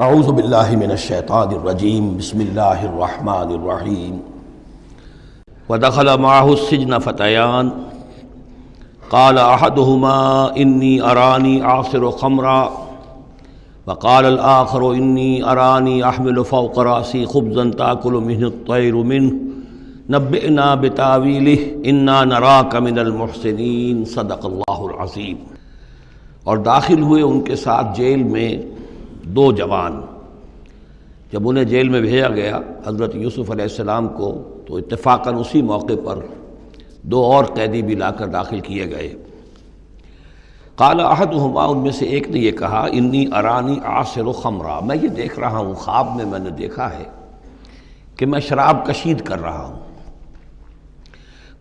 اعوذ باللہ من الشیطان الرجیم بسم اللہ الرحمن الرحیم ودخل معه السجن فتیان قال احدهما انی ارانی اعصر خمرا وقال الآخر انی ارانی احمل فوق رأسی خبزا تأکل منه الطیر منه نبئنا بتاویلہ انا نراک من المحسنین صدق اللہ العظیم۔ اور داخل ہوئے ان کے ساتھ جیل میں دو جوان۔ جب انہیں جیل میں بھیجا گیا حضرت یوسف علیہ السلام کو، تو اتفاقاً اسی موقع پر دو اور قیدی بھی لا کر داخل کیے گئے۔ قال احدہما، ان میں سے ایک نے یہ کہا، انی ارانی اعصر خمرا، میں یہ دیکھ رہا ہوں، خواب میں نے دیکھا ہے کہ میں شراب کشید کر رہا ہوں۔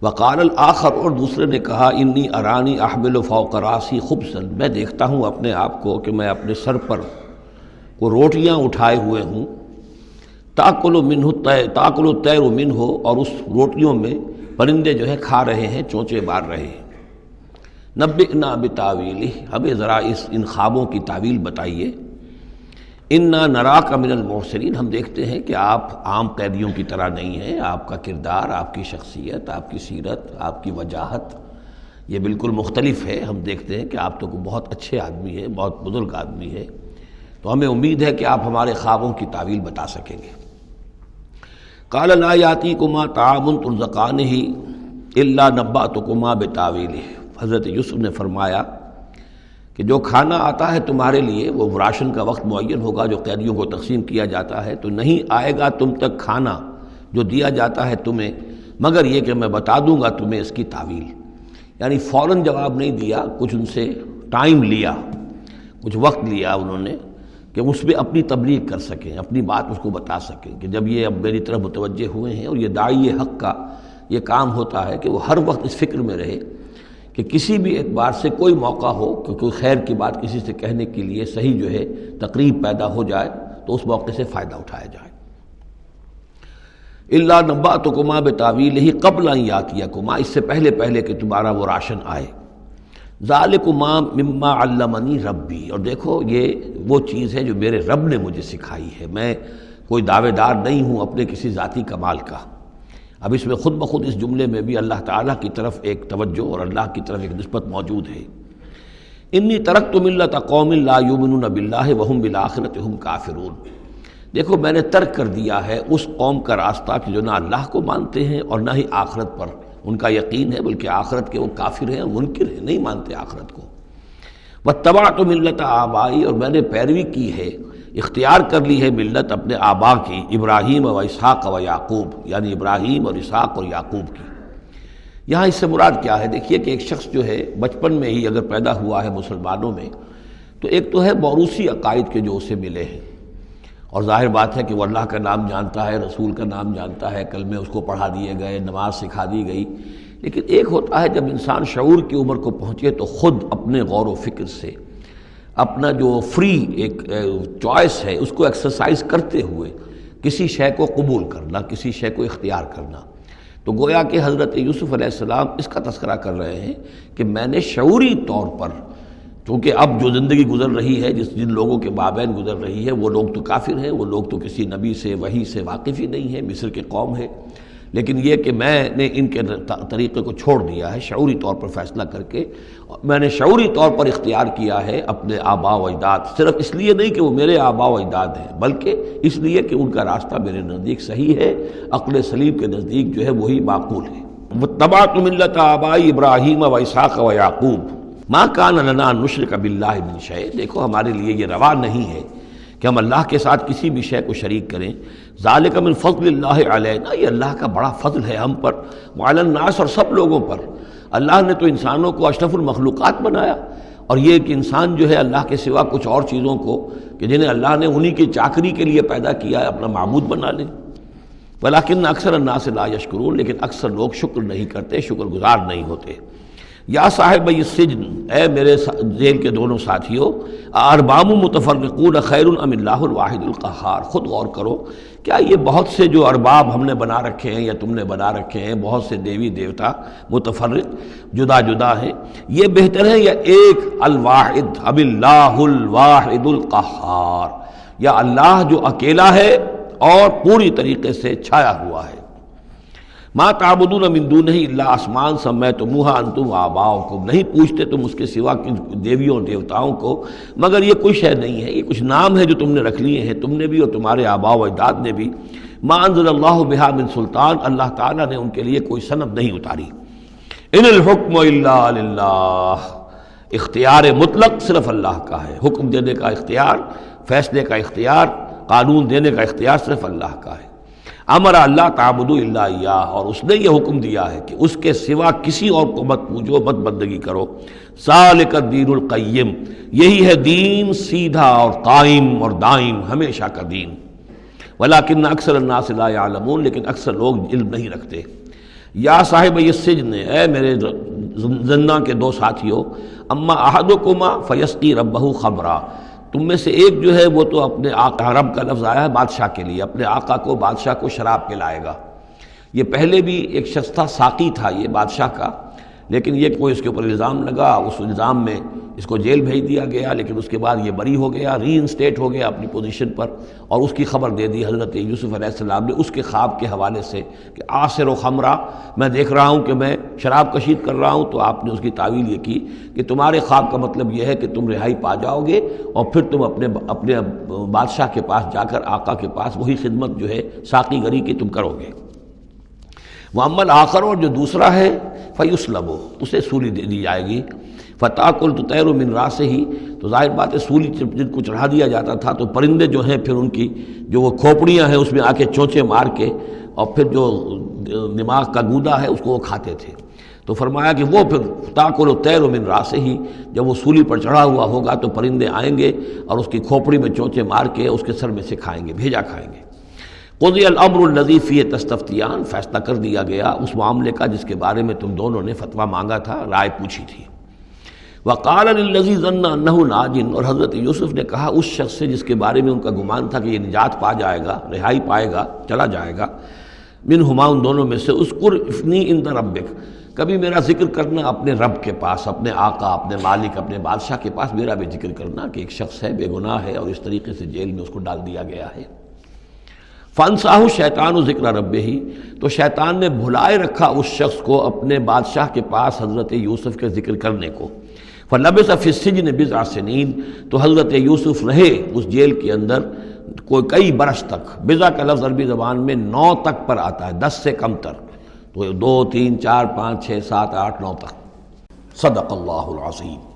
وقال الآخر، اور دوسرے نے کہا، انی ارانی احمل فوق رأسی خبزا، میں دیکھتا ہوں اپنے آپ کو کہ میں اپنے سر پر وہ روٹیاں اٹھائے ہوئے ہوں، تأکل الطیر منہ، اور اس روٹیوں میں پرندے جو ہے کھا رہے ہیں، چونچے مار رہے ہیں۔ نبئنا بتاویلہ، ہمیں ذرا ان خوابوں کی تعویل بتائیے۔ انا نراک من المحسنین، ہم دیکھتے ہیں کہ آپ عام قیدیوں کی طرح نہیں ہیں، آپ کا کردار، آپ کی شخصیت، آپ کی سیرت، آپ کی وجاہت یہ بالکل مختلف ہے۔ ہم دیکھتے ہیں کہ آپ تو بہت اچھے آدمی ہیں، بہت بزرگ آدمی ہے، تو ہمیں امید ہے کہ آپ ہمارے خوابوں کی تعویل بتا سکیں گے۔ قال لا یاتیکما طعام ترزقانہ الا نبأتکما بتاویلہ، حضرت یوسف نے فرمایا کہ جو کھانا آتا ہے تمہارے لیے، وہ راشن کا وقت معین ہوگا جو قیدیوں کو تقسیم کیا جاتا ہے، تو نہیں آئے گا تم تک کھانا جو دیا جاتا ہے تمہیں، مگر یہ کہ میں بتا دوں گا تمہیں اس کی تعویل۔ یعنی فوراً جواب نہیں دیا، کچھ ان سے ٹائم لیا، کچھ وقت لیا انہوں نے کہ اس میں اپنی تبلیغ کر سکیں، اپنی بات اس کو بتا سکیں کہ جب یہ اب میری طرف متوجہ ہوئے ہیں۔ اور یہ داعی حق کا یہ کام ہوتا ہے کہ وہ ہر وقت اس فکر میں رہے کہ کسی بھی اعتبار سے کوئی موقع ہو کہ کوئی خیر کی بات کسی سے کہنے کے لیے صحیح جو ہے تقریب پیدا ہو جائے تو اس موقع سے فائدہ اٹھایا جائے۔ الا نبأتکما بتاویلہ قبل ان یاتیکما، اس سے پہلے کہ تمہارا وہ راشن آئے۔ ذالکما مما علمنی ربی، اور دیکھو یہ وہ چیز ہے جو میرے رب نے مجھے سکھائی ہے، میں کوئی دعوے دار نہیں ہوں اپنے کسی ذاتی کمال کا۔ اب اس میں خود بخود اس جملے میں بھی اللہ تعالیٰ کی طرف ایک توجہ اور اللہ کی طرف ایک نسبت موجود ہے۔ انی ترکت ملت قوم لا یؤمنون باللہ وہم بالآخرۃ ہم کافرون، دیکھو میں نے ترک کر دیا ہے اس قوم کا راستہ کہ جو نہ اللہ کو مانتے ہیں اور نہ ہی آخرت پر ان کا یقین ہے، بلکہ آخرت کے وہ کافر ہیں، منکر ہیں، نہیں مانتے آخرت کو۔ واتبعت ملت آبائی، اور میں نے پیروی کی ہے، اختیار کر لی ہے ملت اپنے آبا کی، ابراہیم و اسحاق و یعقوب، یعنی ابراہیم اور اسحاق اور یعقوب کی۔ یہاں اس سے مراد کیا ہے؟ دیکھیے کہ ایک شخص جو ہے بچپن میں ہی اگر پیدا ہوا ہے مسلمانوں میں، تو ایک تو ہے موروثی عقائد کے جو اسے ملے ہیں، اور ظاہر بات ہے کہ وہ اللہ کا نام جانتا ہے، رسول کا نام جانتا ہے، کلمے اس کو پڑھا دیے گئے، نماز سکھا دی گئی۔ لیکن ایک ہوتا ہے جب انسان شعور کی عمر کو پہنچے تو خود اپنے غور و فکر سے اپنا جو فری ایک چوائس ہے اس کو ایکسرسائز کرتے ہوئے کسی شے کو قبول کرنا، کسی شے کو اختیار کرنا۔ تو گویا کہ حضرت یوسف علیہ السلام اس کا تذکرہ کر رہے ہیں کہ میں نے شعوری طور پر، چونکہ اب جو زندگی گزر رہی ہے، جن لوگوں کے مابین گزر رہی ہے، وہ لوگ تو کافر ہیں، وہ لوگ تو کسی نبی سے وحی سے واقف ہی نہیں ہیں، مصر کے قوم ہے، لیکن یہ کہ میں نے ان کے طریقے کو چھوڑ دیا ہے شعوری طور پر فیصلہ کر کے، میں نے شعوری طور پر اختیار کیا ہے اپنے آبا و اجداد، صرف اس لیے نہیں کہ وہ میرے آبا و اجداد ہیں، بلکہ اس لیے کہ ان کا راستہ میرے نزدیک صحیح ہے، عقل سلیم کے نزدیک جو ہے وہی معقول ہے۔ واتبعت ملت آبائی ابراہیم و اسحاق و یعقوب ما کان لنا ان نشرک باللہ من شیء، دیکھو ہمارے لیے یہ روا نہیں ہے کہ ہم اللہ کے ساتھ کسی بھی شے کو شریک کریں۔ ذالک من فضل اللہ علینا، یہ اللہ کا بڑا فضل ہے ہم پر، وعلی الناس، اور سب لوگوں پر۔ اللہ نے تو انسانوں کو اشرف المخلوقات بنایا، اور یہ کہ انسان جو ہے اللہ کے سوا کچھ اور چیزوں کو کہ جنہیں اللہ نے انہی کی چاکری کے لیے پیدا کیا ہے اپنا معبود بنا لے۔ ولیکن اکثر الناس لا یشکرون، لیکن اکثر لوگ شکر نہیں کرتے، شکر گزار نہیں ہوتے۔ یا صاحب السجن، اے میرے جیل کے دونوں ساتھیوں، ارباب متفرقون خیر ام اللہ الواحد القہار، خود غور کرو، کیا یہ بہت سے جو ارباب ہم نے بنا رکھے ہیں یا تم نے بنا رکھے ہیں، بہت سے دیوی دیوتا متفرق جدا جدا ہیں، یہ بہتر ہے یا ایک الواحد اب اللہ الواحد القہار، یا اللہ جو اکیلا ہے اور پوری طریقے سے چھایا ہوا ہے۔ ما تعبدون من دونہ الا اسماء سمیتموها انتم وآباؤکم، نہیں پوچھتے تم اس کے سوا دیویوں اور دیوتاؤں کو مگر یہ کوئی شے نہیں ہے، یہ کچھ نام ہے جو تم نے رکھ لیے ہیں، تم نے بھی اور تمہارے آباء و اجداد نے بھی۔ ما انزل اللہ بہا من سلطان، اللہ تعالیٰ نے ان کے لیے کوئی سند نہیں اتاری۔ ان الحکم الا للہ، اختیار مطلق صرف اللہ کا ہے، حکم دینے کا اختیار، فیصلے کا اختیار، قانون دینے کا اختیار صرف اللہ کا ہے۔ امر اللہ تعبدوا الا ایاہ، اور اس نے یہ حکم دیا ہے کہ اس کے سوا کسی اور کو مت پوجو، مت بندگی کرو۔ ذالک الدین القیم، یہی ہے دین سیدھا اور قائم اور دائم، ہمیشہ کا دین۔ ولکن اکثر الناس لا یعلمون، لیکن اکثر لوگ علم نہیں رکھتے۔ یا صاحب السجن، اے میرے زندان کے دو ساتھیو، اما احدکما فیسقی ربہ خمرا، تم میں سے ایک جو ہے وہ تو اپنے آقا، رب کا لفظ آیا ہے بادشاہ کے لیے، اپنے آقا کو، بادشاہ کو شراب پلائے گا۔ یہ پہلے بھی ایک شخص تھا، ساقی تھا یہ بادشاہ کا، لیکن یہ کوئی اس کے اوپر الزام لگا، اس الزام میں اس کو جیل بھیج دیا گیا، لیکن اس کے بعد یہ بری ہو گیا، ری انسٹیٹ ہو گیا اپنی پوزیشن پر، اور اس کی خبر دے دی حضرت یوسف علیہ السلام نے اس کے خواب کے حوالے سے کہ عاصر و خمرہ، میں دیکھ رہا ہوں کہ میں شراب کشید کر رہا ہوں، تو آپ نے اس کی تعویل یہ کی کہ تمہارے خواب کا مطلب یہ ہے کہ تم رہائی پا جاؤ گے، اور پھر تم اپنے بادشاہ کے پاس جا کر، آقا کے پاس وہی خدمت جو ہے ساقی گری کی تم کرو گے۔ وَأَمَّا الْآخَرُ، اور جو دوسرا ہے، فَيُسْلَبُ، اسے سولی دے دی جائے گی۔ فَتَأْكُلُ الطَّيْرُ مِنْ رَأْسِهِ، تو ظاہر بات ہے سولی جن کو چڑھا دیا جاتا تھا تو پرندے جو ہیں پھر ان کی جو وہ کھوپڑیاں ہیں اس میں آ کے چونچے مار کے، اور پھر جو دماغ کا گودا ہے اس کو وہ کھاتے تھے۔ تو فرمایا کہ وہ پھر تَأْكُلُ الطَّيْرُ مِنْ رَأْسِهِ، جب وہ سولی پر چڑھا ہوا ہوگا تو پرندے آئیں گے اور اس کی کھوپڑی میں چونچے مار کے اس کے سر میں سے کھائیں گے، بھیجا کھائیں گے۔ قضی الامر الذی فیہ تستفتیان، فیصلہ کر دیا گیا اس معاملے کا جس کے بارے میں تم دونوں نے فتویٰ مانگا تھا، رائے پوچھی تھی۔ وقال للذی ظن انہ ناج، اور حضرت یوسف نے کہا اس شخص سے جس کے بارے میں ان کا گمان تھا کہ یہ نجات پا جائے گا، رہائی پائے گا، چلا جائے گا، منہما، ان دونوں میں سے، اذکر افنی عند ربک، کبھی میرا ذکر کرنا اپنے رب کے پاس، اپنے آقا، اپنے مالک، اپنے بادشاہ کے پاس میرا بھی ذکر کرنا کہ ایک شخص ہے، بے گناہ ہے، اور اس طریقے سے جیل میں اس کو ڈال دیا گیا ہے۔ فانساہ شیطان ذکر ربہ، تو شیطان نے بھلائے رکھا اس شخص کو اپنے بادشاہ کے پاس حضرت یوسف کے ذکر کرنے کو۔ فلبث فی السجن بضع سنین، تو حضرت یوسف رہے اس جیل کے اندر کئی برس تک۔ بضع کا لفظ عربی زبان میں 9 تک پر آتا ہے، 10 سے کم تر، تو 2 3 4 5 6 7 8 9 تک۔ صدق اللہ العظیم۔